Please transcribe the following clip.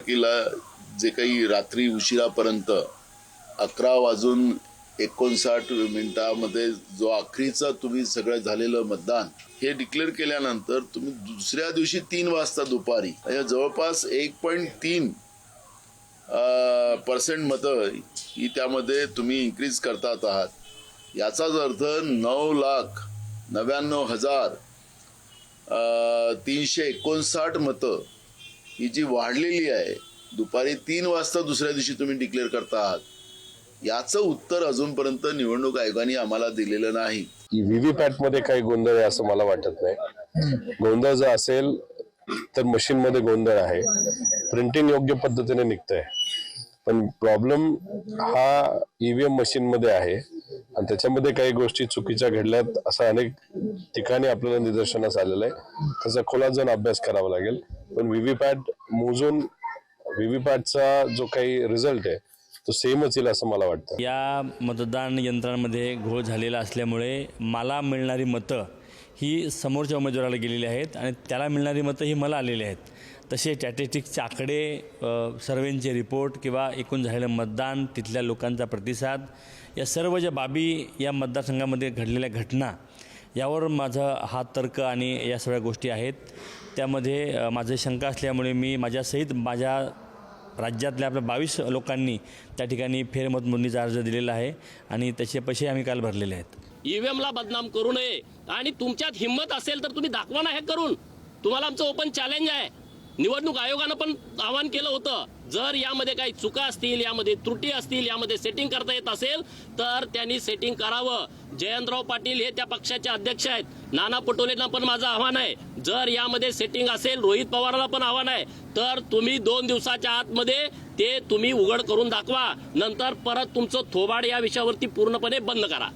तारखेला जे काही रात्री उशिरापर्यंत 11:59 जो अखेरीचा तुम्ही सगळं झालेलं मतदान हे डिक्लेअर केल्यानंतर तुम्ही दुसऱ्या दिवशी 3 वाजता दुपारी जवळपास 1.3% मतं ही त्यामध्ये तुम्ही इन्क्रीज करतात आहात. याचाच अर्थ 9,99,359 मतं ही जी वाढलेली आहे दुपारी 3 वाजता दुसऱ्या दिवशी तुम्ही डिक्लेअर करता आहात. याचं उत्तर अजूनपर्यंत निवडणूक आयोगाने आम्हाला दिलेलं नाही. व्हीव्हीपॅट मध्ये काही गोंधळ आहे असं मला वाटत नाही. गोंधळ जर असेल तर मशीन मध्ये गोंधळ आहे. प्रिंटिंग योग्य पद्धतीने निघतंय, पण प्रॉब्लेम हा ईव्हीएम मशीन मध्ये आहे आणि त्याच्यामध्ये काही गोष्टी चुकीच्या घडल्यात असं अनेक ठिकाणी आपल्याला निदर्शनास आलेलं आहे. त्याचा खोलात जाऊन अभ्यास करावा लागेल. पण व्हीव्हीपॅट मोजून व्हीव्हीपॅटचा जो काही रिझल्ट आहे तो सेमच येईल असं मला वाटतं. या मतदान यंत्रांमध्ये घोळ झालेला असल्यामुळे मला मिळणारी मतं ही समोरच्या उमेदवाराला गेलेली आहेत आणि त्याला मिळणारी मतं ही मला आलेली आहेत. तसे स्टॅटिस्टिक्सचे आकडे, सर्वेंचे रिपोर्ट किंवा एकूण झालेलं मतदान, तिथल्या लोकांचा प्रतिसाद, या सर्व ज्या बाबी या मतदारसंघामध्ये घडलेल्या घटना यावर माझा हा तर्क आणि या सगळ्या गोष्टी आहेत. त्यामध्ये माझी शंका असल्यामुळे मी माझ्यासहित माझ्या राज्यातल्या आपल्या 22 लोकांनी त्या ठिकाणी फेरमतमोजणीचा अर्ज दिलेला आहे आणि त्याचे पैसे आम्ही काल भरलेले आहेत. ईव्हीएमला बदनाम करू नये आणि तुमच्यात हिंमत असेल तर तुम्ही दाखवा ना हे करून. तुम्हाला आमचं ओपन चॅलेंज आहे. निवडणूक आयोगानं पण आवाहन केलं होतं, जर यामध्ये काही चुका असतील, यामध्ये त्रुटी असतील, यामध्ये सेटिंग करता येत असेल तर त्यांनी सेटिंग करावं. जयंतराव पाटील हे त्या पक्षाचे अध्यक्ष आहेत. नाना पटोलेंना पण माझं आव्हान आहे, जर यामध्ये सेटिंग असेल, रोहित पवारांना पण आव्हान आहे, तर तुम्ही 2 दिवसाच्या आतमध्ये ते तुम्ही उघड करून दाखवा. नंतर परत तुमचं थोबाड या विषयावरती पूर्णपणे बंद करा.